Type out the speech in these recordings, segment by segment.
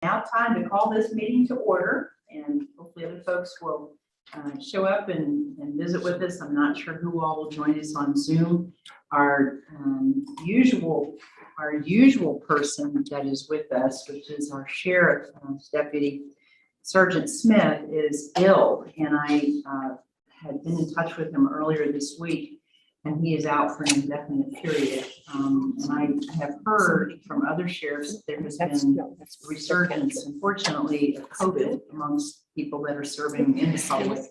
Now time to call this meeting to order, and hopefully other folks will show up and visit with us. I'm not sure who all will join us on Zoom. Our usual person that is with us, which is our sheriff deputy, Sergeant Smith, is ill, and I had been in touch with him earlier this week, and he is out for an indefinite period. And I have heard from other sheriffs that there has been resurgence, unfortunately, of COVID amongst people that are serving in the public.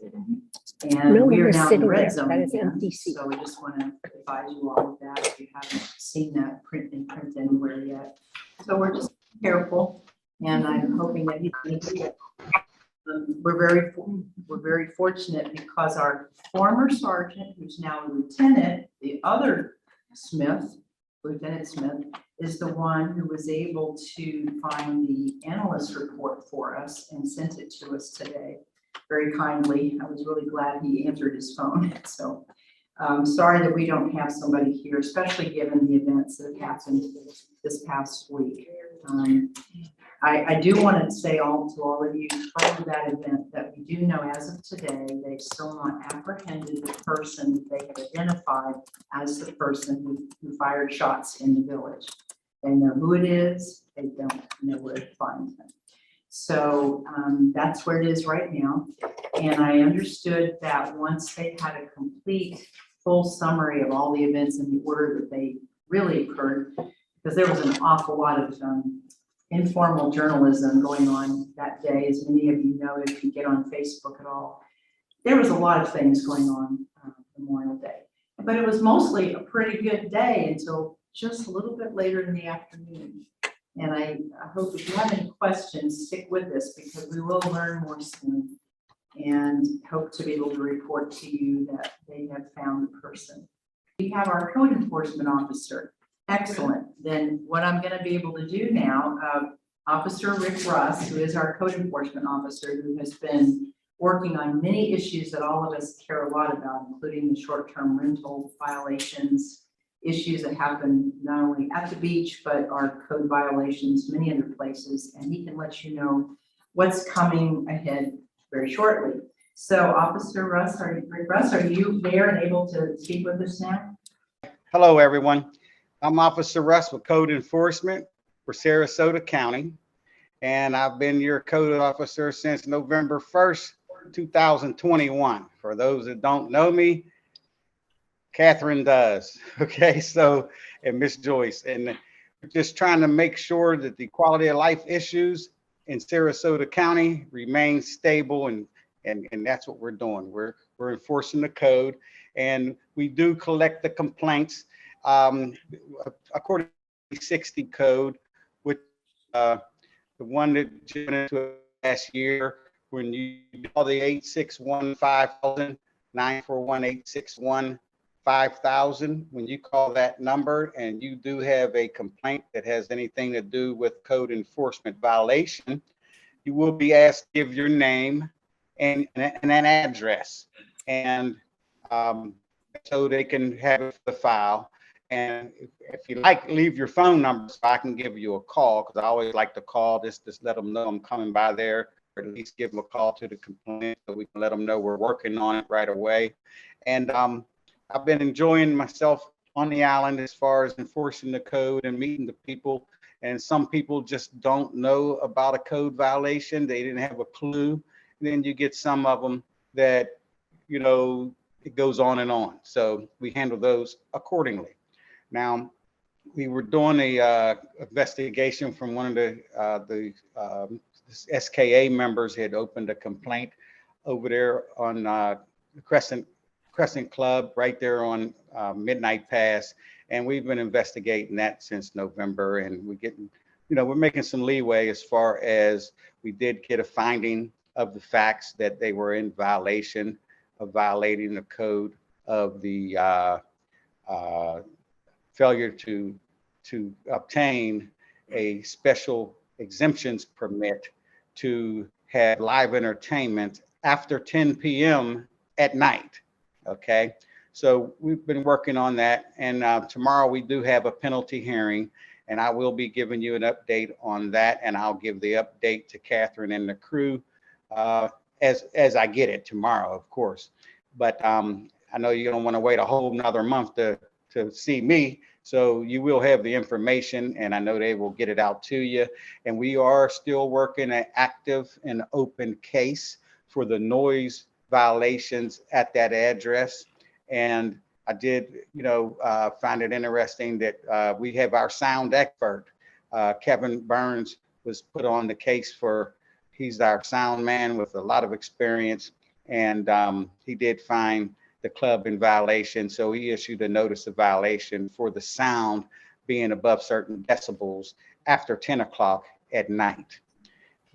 And we are now in the red zone again, so we just want to advise you all of that if you haven't seen that print anywhere yet. So we're just careful, and I'm hoping that he's going to do it. We're very fortunate because our former sergeant, who's now a lieutenant, the other Smith, Lieutenant Smith, is the one who was able to find the analyst report for us and sent it to us today very kindly. I was really glad he answered his phone. So sorry that we don't have somebody here, especially given the events that have happened this past week. I do want to say to all of you from that event that we do know as of today, they've still not apprehended the person that they have identified as the person who fired shots in the village. They know who it is, they don't know where to find him. So that's where it is right now. And I understood that once they had a complete full summary of all the events in the order that they really occurred, because there was an awful lot of informal journalism going on that day, as many of you know if you get on Facebook at all. There was a lot of things going on Memorial Day, but it was mostly a pretty good day until just a little bit later in the afternoon. And I hope if you have any questions, stick with us because we will learn more soon and hope to be able to report to you that they have found the person. We have our code enforcement officer. Excellent. Then what I'm going to be able to do now, Officer Rick Russ, who is our code enforcement officer, who has been working on many issues that all of us care a lot about, including the short-term rental violations, issues that happen not only at the beach, but are code violations many other places. And he can let you know what's coming ahead very shortly. So Officer Russ, Rick Russ, are you there and able to speak with us now? Hello, everyone. I'm Officer Russ with Code Enforcement for Sarasota County, and I've been your code officer since November 1st, 2021. For those that don't know me, Catherine does. Okay, so, and Miss Joyce, and just trying to make sure that the quality of life issues in Sarasota County remain stable, and that's what we're doing. We're enforcing the code, and we do collect the complaints. According to the 60 code, which the one that went into last year, when you call the 861-5000, 941-861-5000, when you call that number and you do have a complaint that has anything to do with code enforcement violation, you will be asked to give your name and an address, and so they can have it for the file. And if you like, leave your phone number so I can give you a call, because I always like to call, just let them know I'm coming by there, or at least give them a call to the complaint so we can let them know we're working on it right away. And I've been enjoying myself on the island as far as enforcing the code and meeting the people. And some people just don't know about a code violation. They didn't have a clue. And then you get some of them that, you know, it goes on and on. So we handle those accordingly. Now, we were doing a investigation from one of the SKA members had opened a complaint over there on Crescent Club, right there on Midnight Pass, and we've been investigating that since November, and we're making some leeway as far as we did get a finding of the facts that they were in violation of violating the code of the failure to obtain a special exemptions permit to have live entertainment after 10 p.m. at night. Okay, so we've been working on that, and tomorrow we do have a penalty hearing, and I will be giving you an update on that, and I'll give the update to Catherine and the crew as I get it tomorrow, of course. But I know you don't want to wait a whole nother month to see me, so you will have the information, and I know they will get it out to you. And we are still working an active and open case for the noise violations at that address. And I did, find it interesting that we have our sound expert, Kevin Burns, was put on the case for. He's our sound man with a lot of experience, and he did find the club in violation. So he issued a notice of violation for the sound being above certain decibels after 10 o'clock at night.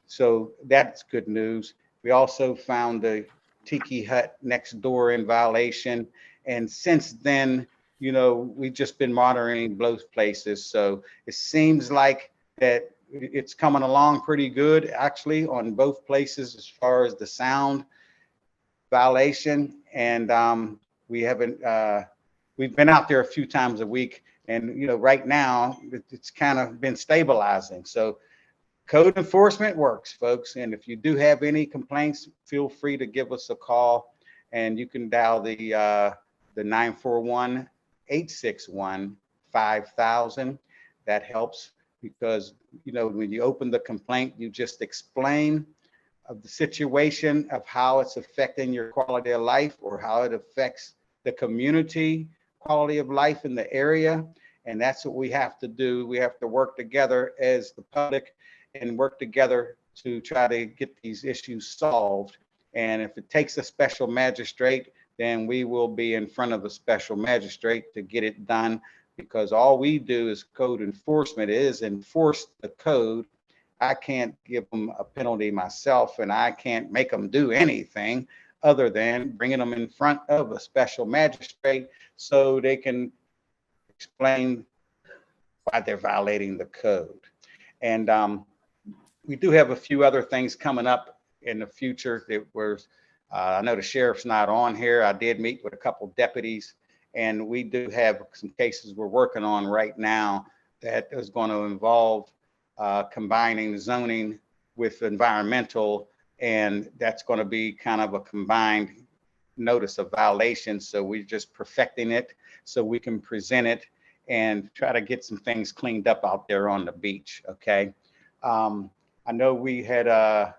So that's good news. We also found the Tiki Hut next door in violation. And since then, we've just been monitoring both places. So it seems like that it's coming along pretty good, actually, on both places as far as the sound violation. And we haven't, we've been out there a few times a week. And, right now it's kind of been stabilizing. So code enforcement works, folks. And if you do have any complaints, feel free to give us a call, and you can dial the 941-861-5000. That helps because, when you open the complaint, you just explain of the situation of how it's affecting your quality of life or how it affects the community quality of life in the area. And that's what we have to do. We have to work together as the public and work together to try to get these issues solved. And if it takes a special magistrate, then we will be in front of the special magistrate to get it done, because all we do as code enforcement is enforce the code. I can't give them a penalty myself, and I can't make them do anything other than bringing them in front of a special magistrate so they can explain why they're violating the code. And we do have a few other things coming up in the future. I know the sheriff's not on here. I did meet with a couple deputies, and we do have some cases we're working on right now that is going to involve combining zoning with environmental, and that's going to be kind of a combined notice of violation. So we're just perfecting it so we can present it and try to get some things cleaned up out there on the beach. Okay. I know we had a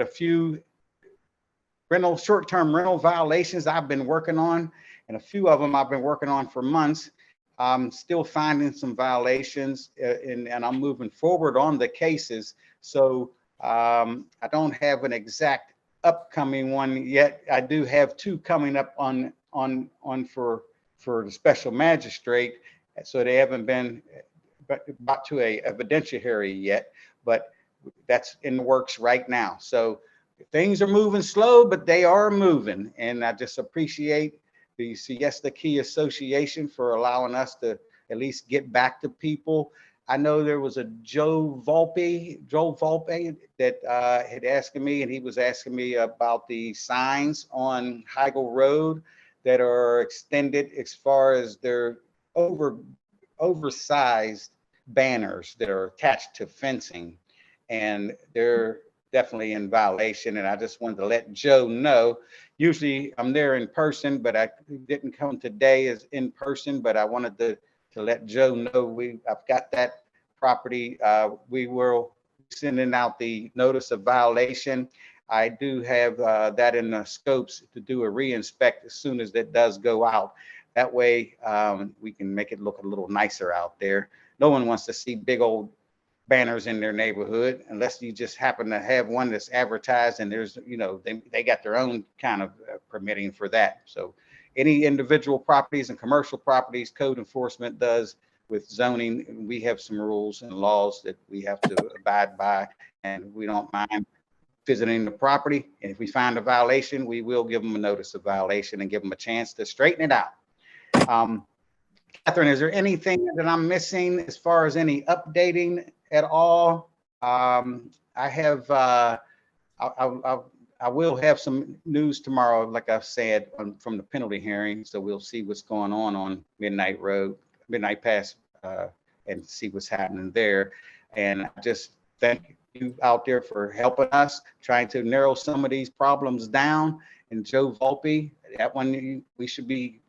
few short-term rental violations I've been working on, and a few of them I've been working on for months. I'm still finding some violations, and I'm moving forward on the cases. So I don't have an exact upcoming one yet. I do have two coming up on for the special magistrate. So they haven't been brought to a evidentiary yet, but that's in the works right now. So things are moving slow, but they are moving. And I just appreciate the Siesta Key Association for allowing us to at least get back to people. I know there was a Joe Volpe that had asked me, and he was asking me about the signs on Heigl Road that are extended as far as their oversized banners that are attached to fencing, and they're definitely in violation. And I just wanted to let Joe know. Usually I'm there in person, but I didn't come today as in person, but I wanted to let Joe know I've got that property. We will be sending out the notice of violation. I do have that in the scopes to do a re-inspect as soon as that does go out. That way we can make it look a little nicer out there. No one wants to see big old banners in their neighborhood unless you just happen to have one that's advertised and there's, they got their own kind of permitting for that. So any individual properties and commercial properties, code enforcement does with zoning. We have some rules and laws that we have to abide by, and we don't mind visiting the property. And if we find a violation, we will give them a notice of violation and give them a chance to straighten it out. Catherine, is there anything that I'm missing as far as any updating at all? I will have some news tomorrow, like I've said, from the penalty hearing. So we'll see what's going on Midnight Pass and see what's happening there. And I just thank you out there for helping us, trying to narrow some of these problems down. And Joe Volpe, that one, we should be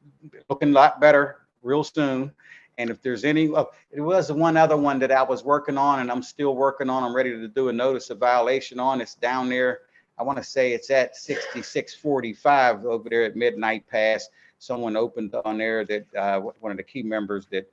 looking a lot better real soon. And if there's any, it was one other one that I was working on and I'm still working on. I'm ready to do a notice of violation on. It's down there. I want to say it's at 6645 over there at Midnight Pass. Someone opened on there that one of the key members that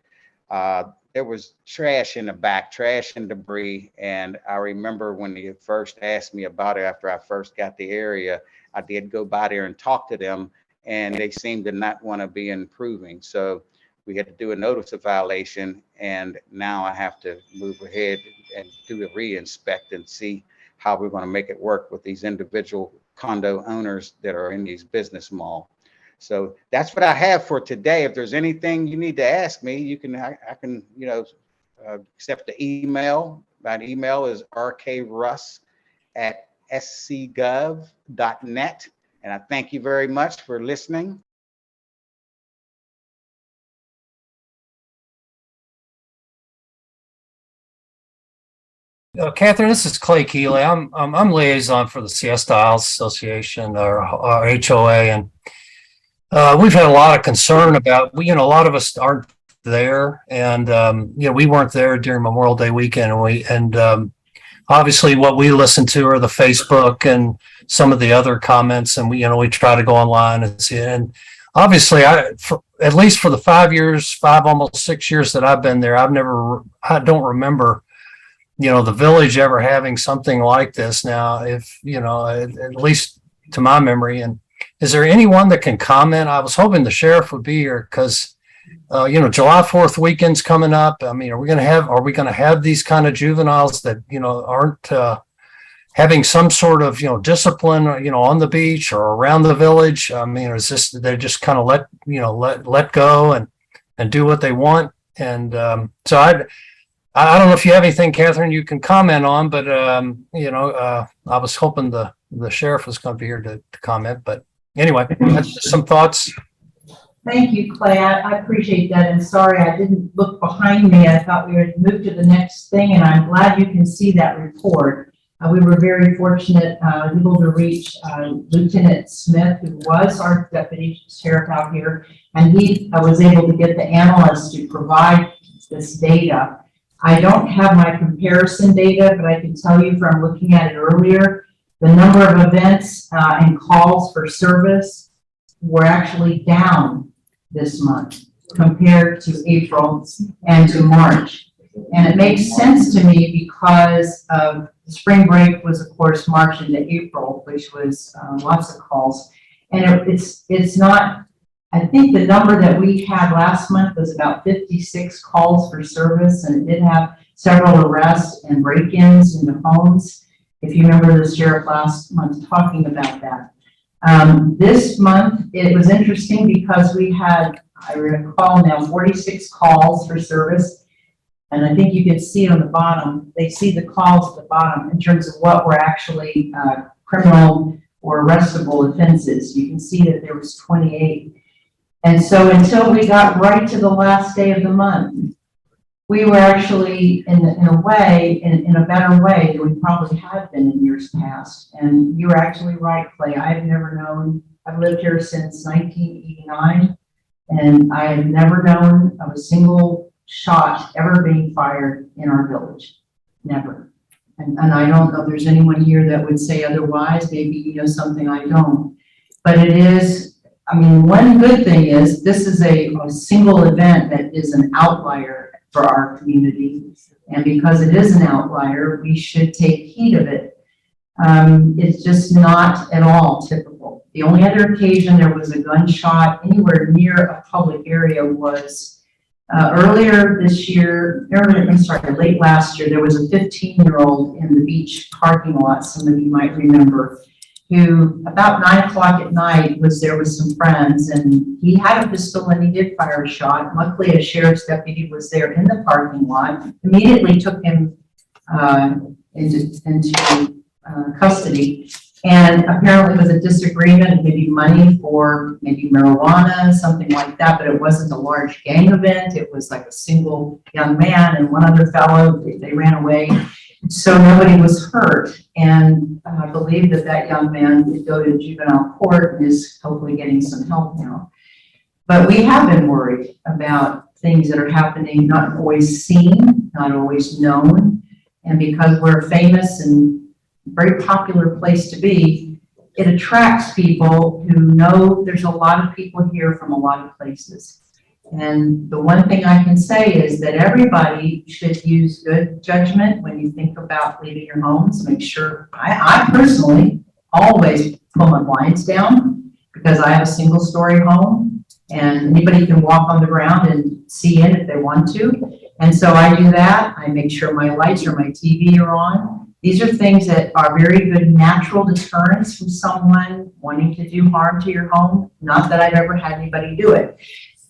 there was trash in the back, trash and debris. And I remember when they first asked me about it after I first got the area, I did go by there and talk to them, and they seemed to not want to be improving. So we had to do a notice of violation, and now I have to move ahead and do a re-inspect and see how we're going to make it work with these individual condo owners that are in these business malls. So that's what I have for today. If there's anything you need to ask me, you can, I can, accept the email. My email is rkruss@scgov.net. And I thank you very much for listening. Catherine, this is Clay Keeley. I'm liaison for the Siesta Isles Association, or HOA, and we've had a lot of concern about, a lot of us aren't there, and we weren't there during Memorial Day weekend, and obviously what we listen to are the Facebook and some of the other comments, and we try to go online and see it. And obviously, at least for the 5 years, almost 6 years that I've been there, I don't remember the village ever having something like this. Now, if at least to my memory. And is there anyone that can comment? I was hoping the sheriff would be here because July 4th weekend's coming up. I mean, are we going to have these kind of juveniles that aren't having some sort of discipline on the beach or around the village? I mean, is this they just kind of let go and do what they want? And so I don't know if you have anything, Catherine, you can comment on, but I was hoping the sheriff was going to be here to comment. But anyway, that's just some thoughts. Thank you, Clay. I appreciate that. And sorry, I didn't look behind me. I thought we would move to the next thing, and I'm glad you can see that report. We were very fortunate, able to reach Lieutenant Smith, who was our deputy sheriff out here, and he was able to get the analyst to provide this data. I don't have my comparison data, but I can tell you from looking at it earlier, the number of events and calls for service were actually down this month compared to April and to March. And it makes sense to me because of spring break was, of course, March into April, which was lots of calls. And it's not, I think the number that we had last month was about 56 calls for service, and it did have several arrests and break-ins into homes. If you remember the sheriff last month talking about that. This month, it was interesting because we had, I recall now, 46 calls for service. And I think you can see on the bottom, they see the calls at the bottom in terms of what were actually criminal or arrestable offenses. You can see that there was 28. And so until we got right to the last day of the month, we were actually in a way, in a better way than we probably had been in years past. And you were actually right, Clay. I've never known, I've lived here since 1989, and I have never known of a single shot ever being fired in our village. Never. And I don't know if there's anyone here that would say otherwise. Maybe you know something I don't. But it is, I mean, one good thing is this is a single event that is an outlier for our community. And because it is an outlier, we should take heed of it. It's just not at all typical. The only other occasion there was a gunshot anywhere near a public area was earlier this year, late last year, there was a 15-year-old in the beach parking lot, some of you might remember, who about 9 o'clock at night was there with some friends, and he had a pistol and he did fire a shot. Luckily, a sheriff's deputy was there in the parking lot, immediately took him into custody. And apparently it was a disagreement, maybe money for maybe marijuana, something like that, but it wasn't a large gang event. It was like a single young man and one other fellow, they ran away. So nobody was hurt. And I believe that that young man did go to juvenile court and is hopefully getting some help now. But we have been worried about things that are happening, not always seen, not always known. And because we're famous and very popular place to be, it attracts people who know there's a lot of people here from a lot of places. And the one thing I can say is that everybody should use good judgment when you think about leaving your homes. Make sure, I personally always pull my blinds down because I have a single story home and anybody can walk on the ground and see in if they want to. And so I do that. I make sure my lights or my TV are on. These are things that are very good natural deterrents from someone wanting to do harm to your home. Not that I've ever had anybody do it.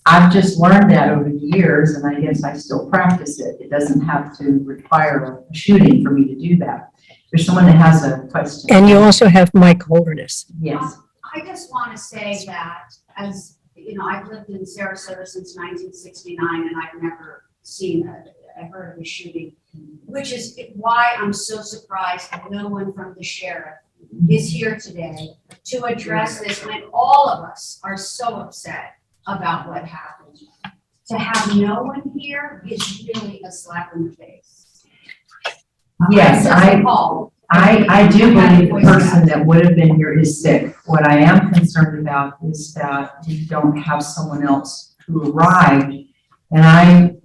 I've just learned that over the years, and I guess I still practice it. It doesn't have to require a shooting for me to do that. There's someone that has a question. And you also have Mike Holderness. Yes. I just want to say that, as you know, I've lived in Sarasota since 1969, and I've never seen I heard of a shooting, which is why I'm so surprised that no one from the sheriff is here today to address this when all of us are so upset about what happened. To have no one here is really a slap in the face. Yes, I do believe the voice person that would have been here is sick. What I am concerned about is that we don't have someone else who arrived. And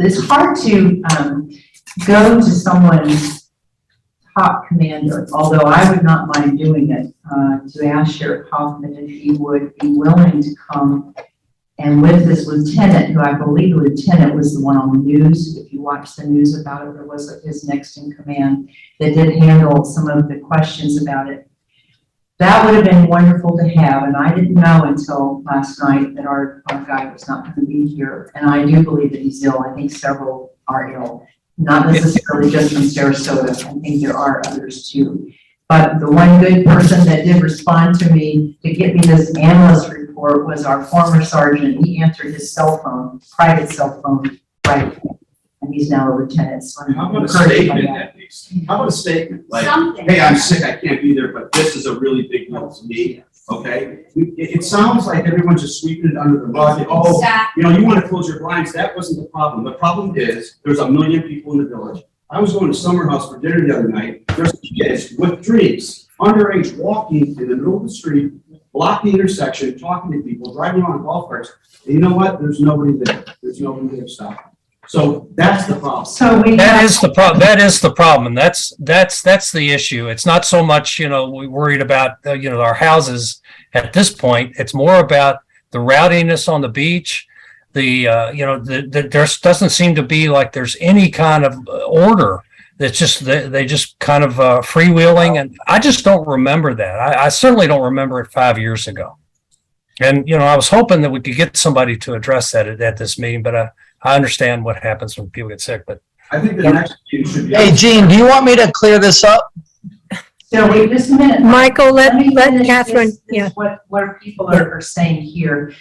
it's hard to go to someone's top commander, although I would not mind doing it, to ask Sheriff Hoffman if he would be willing to come and with this lieutenant, who I believe the lieutenant was the one on the news. If you watch the news about it, there was his next in command that did handle some of the questions about it. That would have been wonderful to have, and I didn't know until last night that our guy was not going to be here. And I do believe that he's ill. I think several are ill, not necessarily just from Sarasota. I think there are others too. But the one good person that did respond to me to get me this analyst report was our former sergeant. He answered his cell phone, private cell phone, right? And he's now a lieutenant. So I'm How about a encouraged by statement that. at least? How about a statement? Like, Something. hey, I'm sick, I can't be there, but this is a really big deal to me, okay? It sounds like everyone's just sweeping it under the rug. Oh, Exactly. you know, you want to close your blinds. That wasn't the problem. The problem is there's 1 million people in the village. I was going to Summer House for dinner the other night. There's kids with drinks, underage, walking in the middle of the street, blocking the intersection, talking to people, driving on golf carts. And you know what? There's nobody there. There's nobody there to stop them. So that's the problem. So we That is the problem. That is the problem. That's the issue. It's not so much, we're worried about, our houses at this point. It's more about the rowdiness on the beach. There doesn't seem to be like there's any kind of order. It's just, they just kind of freewheeling. And I just don't remember that. I certainly don't remember it 5 years ago. And, I was hoping that we could get somebody to address that at this meeting, but I understand what happens when people get sick, but I think the next meeting should be. Hey, Gene, do you want me to clear this up? So wait just a minute. Michael, let me finish Catherine, this, what people are saying here.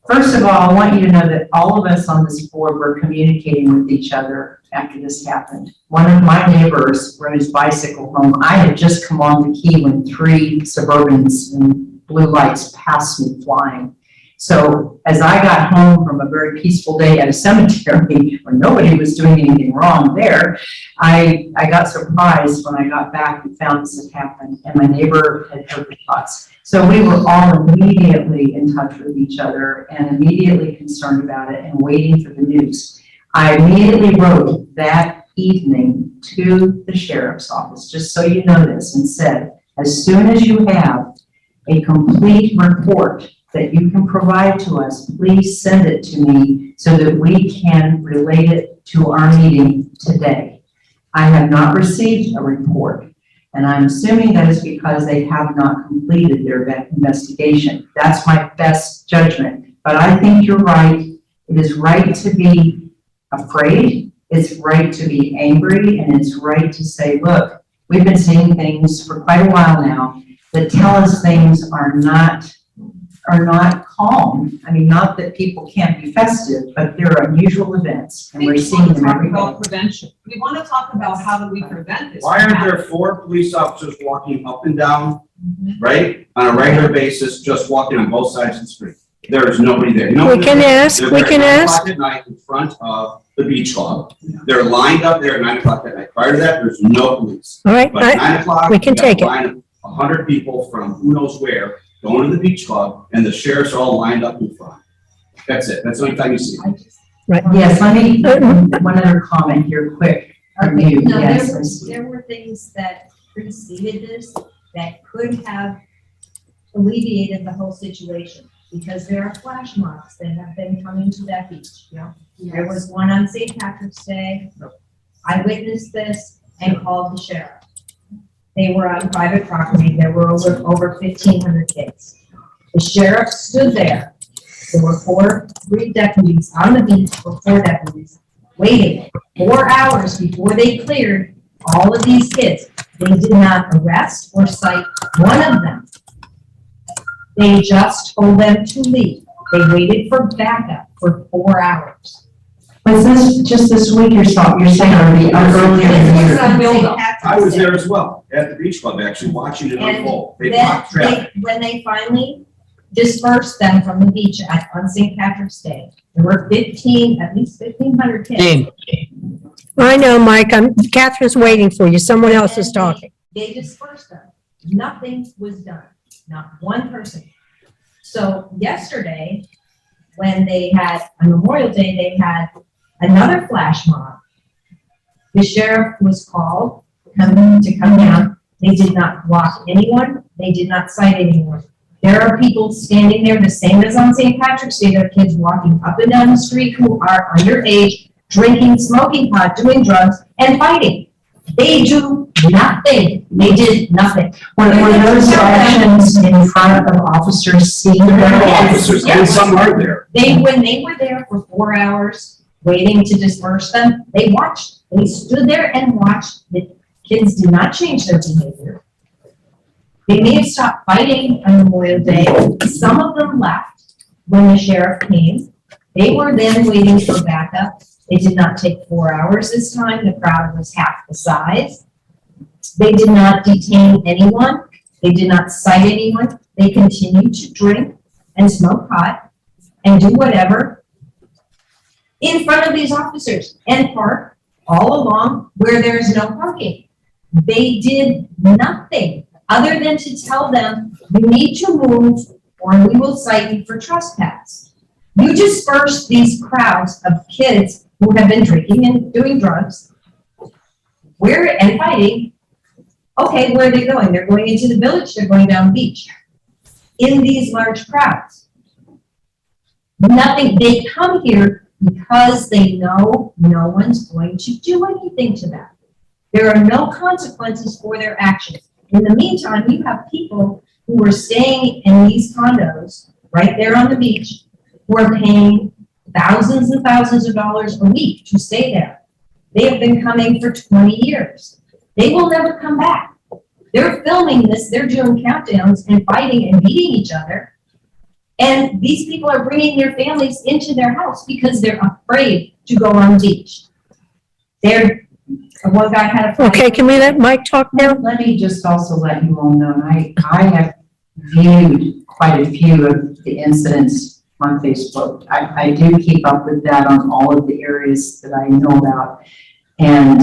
First of all, I want you to know that all of us on this board were communicating with each other after this happened. One of my neighbors rode his bicycle home. I had just come on the key when 3 Suburbans in blue lights passed me flying. So as I got home from a very peaceful day at a cemetery where nobody was doing anything wrong there, I got surprised when I got back and found this had happened, and my neighbor had heard the shots. So we were all immediately in touch with each other and immediately concerned about it and waiting for the news. I immediately wrote that evening to the sheriff's office, just so you know this, and said, as soon as you have a complete report that you can provide to us, please send it to me so that we can relate it to our meeting today. I have not received a report, and I'm assuming that is because they have not completed their investigation. That's my best judgment. But I think you're right. It is right to be afraid. It's right to be angry, and it's right to say, look, we've been seeing things for quite a while now that tell us things are not calm. I mean, not that people can't be festive, but there are unusual events and we're seeing them every day. Prevention. We want to talk about how do we prevent this. Why aren't there 4 police officers walking up and down, right, on a regular basis, just walking on both sides of the street? There is nobody there. We can ask, They're we there can at 9 ask. o'clock at night in front of the beach club. They're lined up there at 9 o'clock at night. Prior to that, there's no police. All right, But at 9 o'clock, we can you got a take it. line of 100 people from who knows where going to the beach club, and the sheriffs are all lined up in front. That's it. That's the only time you see it. right. Yes, let me, one other comment here, quick. From you. No, Yes, there were things that preceded this that could have alleviated the whole situation, because there are flash mobs that have been coming to that beach, you know? There was one on St. Patrick's Day. I witnessed this and called the sheriff. They were on private property. There were over 1,500 kids. The sheriff stood there. There were 3 deputies on the beach, or 4 deputies, waiting 4 hours before they cleared all of these kids. They did not arrest or cite one of them. They just told them to leave. They waited for backup for 4 hours. was this just this week or so, you're saying, or the earlier in the year? I was there as well, at the beach club, actually, watching it And unfold. They then blocked traffic. when they finally dispersed them from the beach on St. Patrick's Day, there were at least 1,500 kids. Dean, I know, Mike, Catherine's waiting for you. Someone else is talking. They dispersed them. Nothing was done, not one person. So yesterday, when they had, on Memorial Day, they had another flash mob. The sheriff was called to come down. They did not block anyone. They did not cite anyone. There are people standing there the same as on St. Patrick's Day. There are kids walking up and down the street who are underage, drinking, smoking pot, doing drugs, and fighting. They do nothing. They did nothing. Were those actions in front of officers seeing There them? are Yes, officers, and yes. some are there. When they were there for 4 hours waiting to disperse them, they watched. They stood there and watched. The kids did not change their behavior. They may have stopped fighting on Memorial Day. Some of them left when the sheriff came. They were then waiting for backup. It did not take 4 hours this time. The crowd was half the size. They did not detain anyone. They did not cite anyone. They continued to drink and smoke pot and do whatever in front of these officers and park all along where there's no parking. They did nothing other than to tell them, you need to move or we will cite you for trespass. You disperse these crowds of kids who have been drinking and doing drugs and fighting. Okay, where are they going? They're going into the village, they're going down the beach. In these large crowds. Nothing, they come here because they know no one's going to do anything to them. There are no consequences for their actions. In the meantime, you have people who are staying in these condos right there on the beach who are paying thousands and thousands of dollars a week to stay there. They have been coming for 20 years. They will never come back. They're filming this, they're doing countdowns and fighting and beating each other. And these people are bringing their families into their house because they're afraid to go on the beach. One guy had a fight. Okay, can we let Mike talk now? Let me just also let you all know, I have viewed quite a few of the incidents on Facebook. I do keep up with that on all of the areas that I know about. And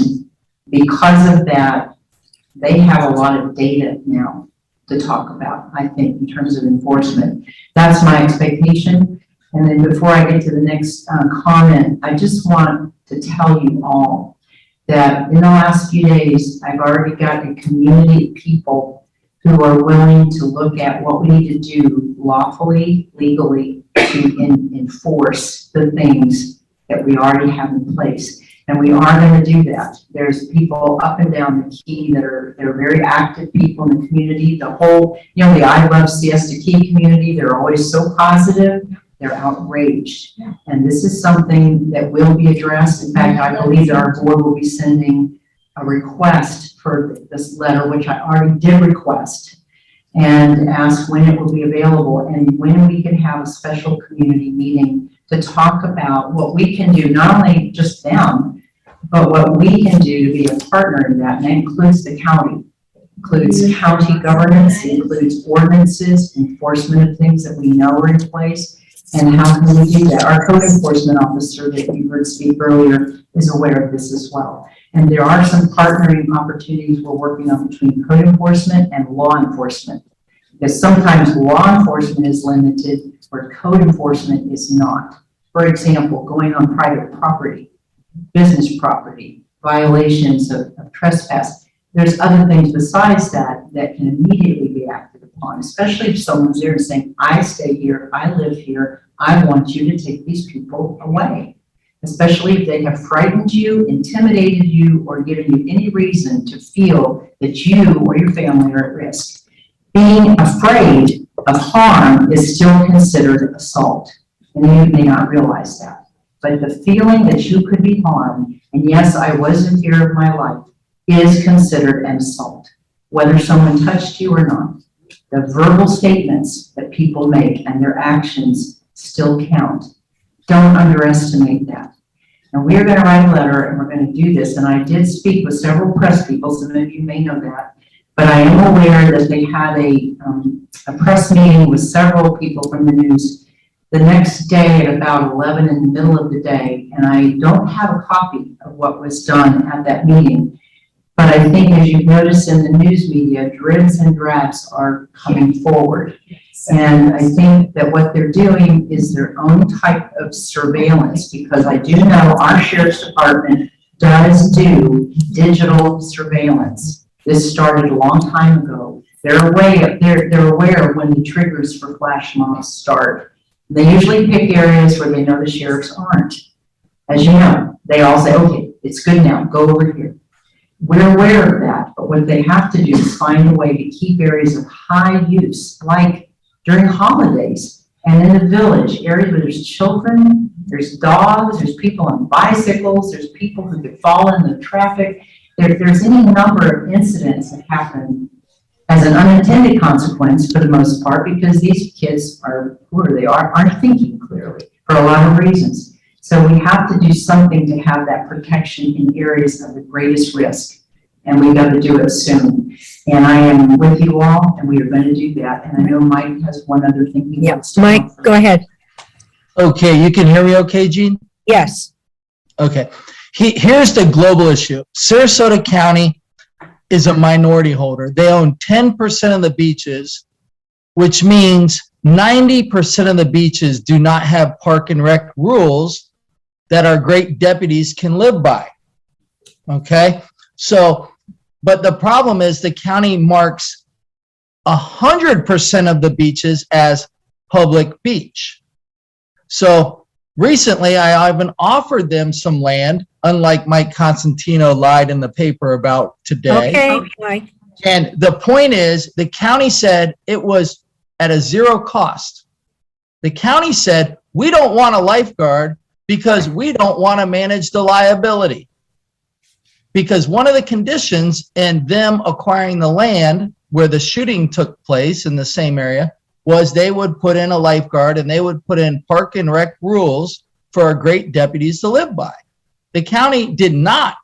because of that, they have a lot of data now to talk about, I think, in terms of enforcement. That's my expectation. And then before I get to the next comment, I just want to tell you all that in the last few days, I've already got a community of people who are willing to look at what we need to do lawfully, legally, to enforce the things that we already have in place. And we are going to do that. There's people up and down the key they're very active people in the community. The whole, the I Love Siesta Key community, they're always so positive. They're outraged. And this is something that will be addressed. In fact, I believe that our board will be sending a request for this letter, which I already did request, and ask when it will be available and when we can have a special community meeting to talk about what we can do, not only just them, but what we can do to be a partner in that. And that includes the county, includes county governance, includes ordinances, enforcement of things that we know are in place. And how can we do that? Our code enforcement officer that you heard speak earlier is aware of this as well. And there are some partnering opportunities we're working on between code enforcement and law enforcement. Because sometimes law enforcement is limited where code enforcement is not. For example, going on private property, business property, violations of trespass. There's other things besides that that can immediately be acted upon, especially if someone's there saying, I stay here, I live here, I want you to take these people away. Especially if they have frightened you, intimidated you, or given you any reason to feel that you or your family are at risk. Being afraid of harm is still considered assault, and you may not realize that. But the feeling that you could be harmed, and yes, I was in fear of my life, is considered an assault, whether someone touched you or not. The verbal statements that people make and their actions still count. Don't underestimate that. And we're going to write a letter and we're going to do this. And I did speak with several press people, some of you may know that, but I am aware that they had a press meeting with several people from the news the next day at about 11 in the middle of the day. And I don't have a copy of what was done at that meeting. But I think, as you've noticed in the news media, dribs and drabs are coming forward. And I think that what they're doing is their own type of surveillance, because I do know our sheriff's department does do digital surveillance. This started a long time ago. They're aware of when the triggers for flash mobs start. They usually pick areas where they know the sheriffs aren't. As you know, they all say, okay, it's good now, go over here. We're aware of that, but what they have to do is find a way to keep areas of high use, like during holidays and in the village, areas where there's children, there's dogs, there's people on bicycles, there's people who could fall in the traffic. There's any number of incidents that happen as an unintended consequence for the most part, because these kids are, whoever they aren't thinking clearly for a lot of reasons. So we have to do something to have that protection in areas of the greatest risk. And we got to do it soon. And I am with you all, and we are going to do that. And I know Mike has one other thing. Yes, Mike, go ahead. Okay, you can hear me okay, Gene? Yes. Okay. Here's the global issue. Sarasota County is a minority holder. They own 10% of the beaches, which means 90% of the beaches do not have park and rec rules that our great deputies can live by. Okay? So, but the problem is the county marks 100% of the beaches as public beach. So recently I even offered them some land, unlike Mike Constantino lied in the paper about today. Okay, Mike. And the point is, the county said it was at a zero cost. The county said, we don't want a lifeguard because we don't want to manage the liability. Because one of the conditions in them acquiring the land where the shooting took place in the same area was they would put in a lifeguard and they would put in park and rec rules for our great deputies to live by. The county did not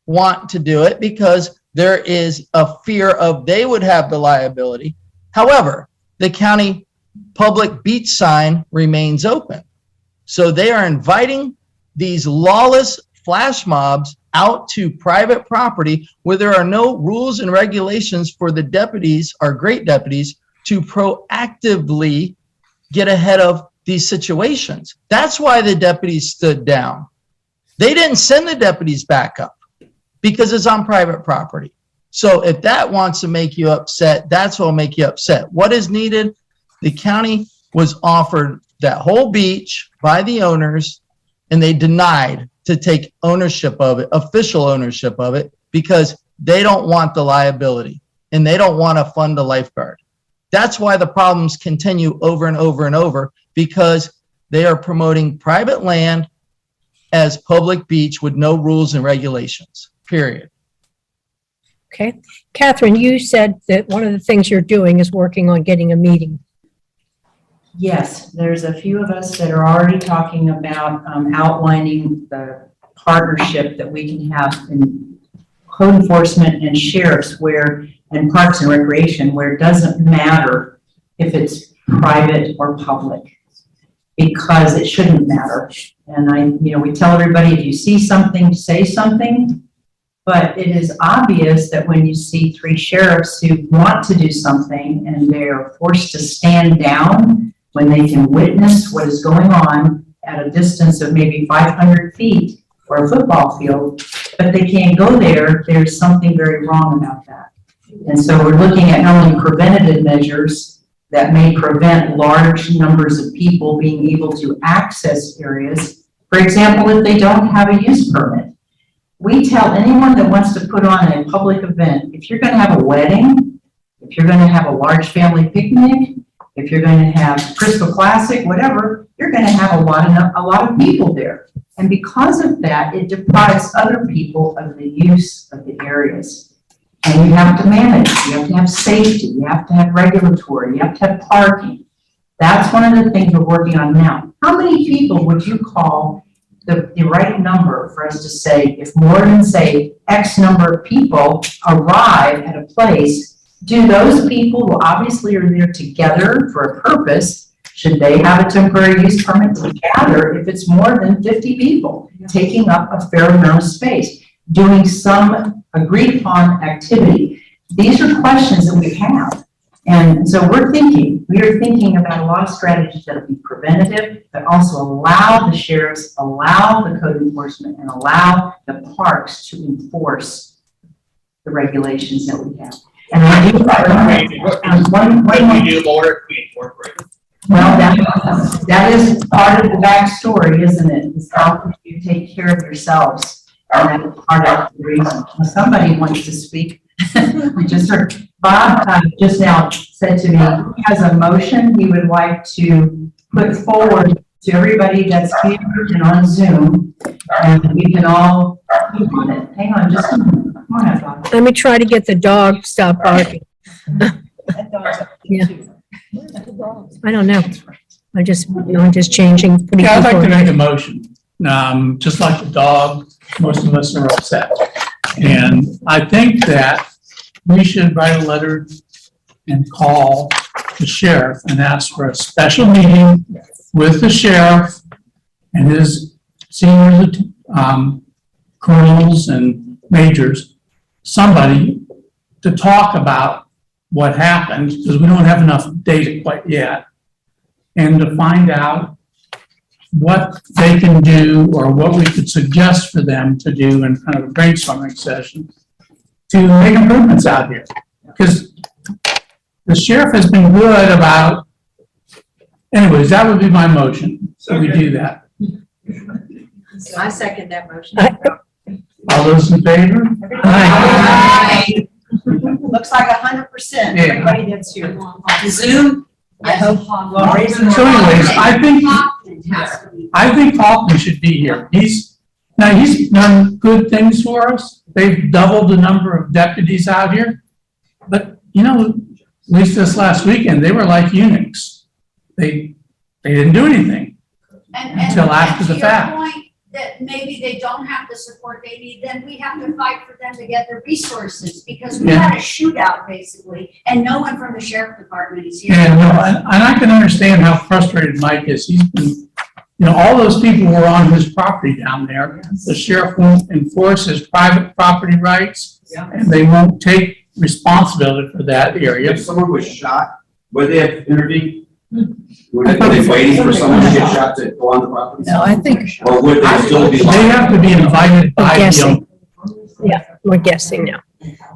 want to do it because there is a fear of they would have the liability. However, the county public beach sign remains open. So they are inviting these lawless flash mobs out to private property where there are no rules and regulations for the deputies, our great deputies, to proactively get ahead of these situations. That's why the deputies stood down. They didn't send the deputies back up because it's on private property. So if that wants to make you upset, that's what will make you upset. What is needed? The county was offered that whole beach by the owners, and they denied to take ownership of it, official ownership of it, because they don't want the liability and they don't want to fund a lifeguard. That's why the problems continue over and over and over, because they are promoting private land as public beach with no rules and regulations, period. Okay. Catherine, you said that one of the things you're doing is working on getting a meeting. Yes, there's a few of us that are already talking about outlining the partnership that we can have in code enforcement and sheriffs and parks and recreation, where it doesn't matter if it's private or public, because it shouldn't matter. And we tell everybody, if you see something, say something. But it is obvious that when you see 3 sheriffs who want to do something and they're forced to stand down when they can witness what is going on at a distance of maybe 500 feet or a football field, but they can't go there, there's something very wrong about that. And so we're looking at not only preventative measures that may prevent large numbers of people being able to access areas. For example, if they don't have a use permit. We tell anyone that wants to put on a public event, if you're going to have a wedding, if you're going to have a large family picnic, if you're going to have Crystal Classic, whatever, you're going to have a lot of people there. And because of that, it deprives other people of the use of the areas. And you have to manage, you have to have safety, you have to have regulatory, you have to have parking. That's one of the things we're working on now. How many people would you call the right number for us to say, if more than, say, X number of people arrive at a place, do those people who obviously are there together for a purpose, should they have a temporary use permit to gather if it's more than 50 people, taking up a fair amount of space, doing some agreed upon activity? These are questions that we have. And so we are thinking about a lot of strategies that will be preventative, but also allow the sheriffs, allow the code enforcement, and allow the parks to enforce the regulations that we have. And I do, well, that is part of the backstory, isn't it? It's how you take care of yourselves. And that is part of the reason. Somebody wants to speak. We just heard Bob just now said to me, he has a motion he would like to put forward to everybody that's here and on Zoom, and we can all move on it. Hang on just a minute. Come on up, Bob. Let me try to get the dog to stop barking. Yeah. I don't know. I'm just changing. Yeah, I'd like to make a motion. Just like the dog, most of us are upset. And I think that we should write a letter and call the sheriff and ask for a special meeting with the sheriff and his senior colonels and majors, somebody to talk about what happened, because we don't have enough data quite yet, and to find out what they can do or what we could suggest for them to do in kind of a brainstorming session to make improvements out here. Because the sheriff has been good about, anyways, that would be my motion. So we do that. So I second that motion. All those in favor? Aye. Looks like 100%, everybody that's here. Zoom, I hope. So anyways, I think Hoffman should be here. He's done good things for us. They've doubled the number of deputies out here. But, at least this last weekend, they were like eunuchs. They didn't do anything until after the fact. To your point, that maybe they don't have the support they need, then we have to fight for them to get the resources, because we had a shootout basically, and no one from the sheriff department is here. Yeah, no, and I can understand how frustrated Mike is. He's been, all those people were on his property down there. The sheriff won't enforce his private property rights, and they won't take responsibility for that area. If someone was shot, would they have intervened? Were they waiting for someone to get shot to go on the property? No, I think. Or would they still be? They have to be invited by Guessing. Yeah, we're guessing now.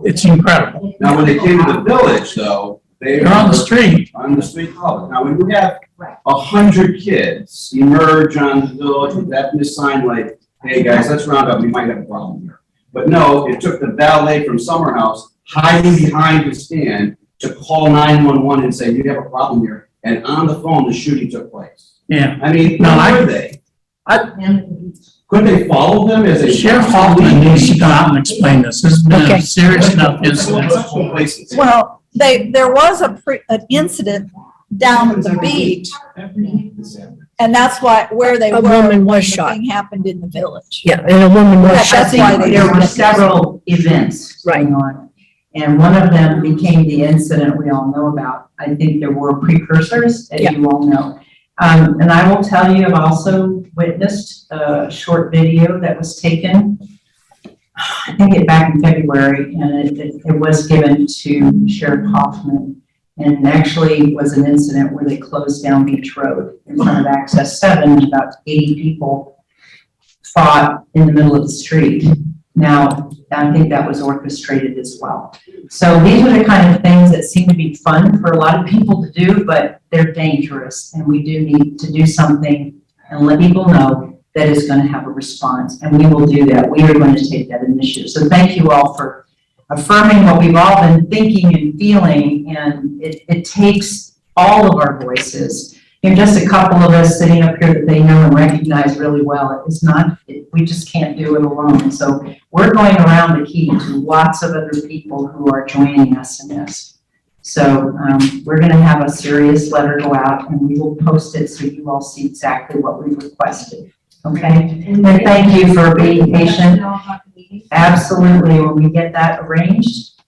It's incredible. Now, when they came to the village, though, They're on the street. On the street public. Now, when you have 100 kids emerge on the village with that sign like, hey, guys, let's round up, we might have a problem here. But no, it took the valet from Summer House hiding behind the stand to call 911 and say, you have a problem here. And on the phone, the shooting took place. Yeah. I mean, where were they? Could they follow them as a? Sheriff Hoffman needs to come out and explain this. This has been Okay. a serious enough incident. Multiple places. Well, there was an incident down at the beach, and that's where they A were. woman when was the shot. thing happened in the village. Yeah, and a woman was That's shot. why they- There were several events Right. going on, and one of them became the incident we all know about. I think there were precursors, as Yeah. you all know. And I will tell you, I've also witnessed a short video that was taken, I think back in February, and it was given to Sheriff Hoffman. And actually was an incident where they closed down Beach Road in front of Access 7, and about 80 people fought in the middle of the street. Now, I think that was orchestrated as well. So these are the kind of things that seem to be fun for a lot of people to do, but they're dangerous, and we do need to do something and let people know that is going to have a response, and we will do that. We are going to take that initiative. So thank you all for affirming what we've all been thinking and feeling, and it takes all of our voices. Just a couple of us sitting up here that they know and recognize really well. It's not, we just can't do it alone. So we're going around the key to lots of other people who are joining us in this. So we're going to have a serious letter go out, and we will post it so you all see exactly what we requested. Okay? And thank you for being patient. Absolutely, when we get that arranged,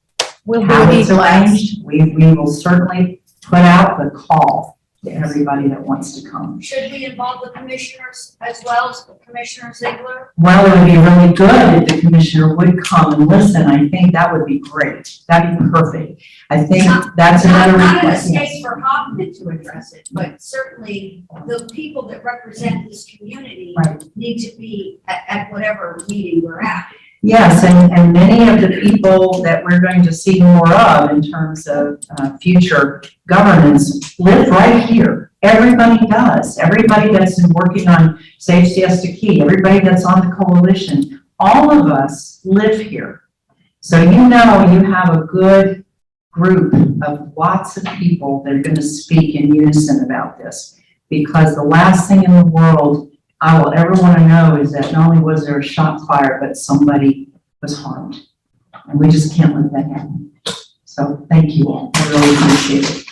how it's arranged, we will certainly put out the call to everybody that wants to come. Should we involve the commissioners as well as Commissioner Ziegler? Well, it would be really good if the commissioner would come and listen. I think that would be great. That'd be perfect. I think that's another Not a request. mistake for Hoffman to address it, but certainly the people that represent this community Right. need to be at whatever meeting we're at. Yes, and many of the people that we're going to see more of in terms of future governance live right here. Everybody does. Everybody that's been working on Safe Siesta Key, everybody that's on the coalition, all of us live here. So you know you have a good group of lots of people that are going to speak in unison about this. Because the last thing in the world I will ever want to know is that not only was there a shot fired, but somebody was harmed. And we just can't let that happen. So thank you all. I really appreciate it.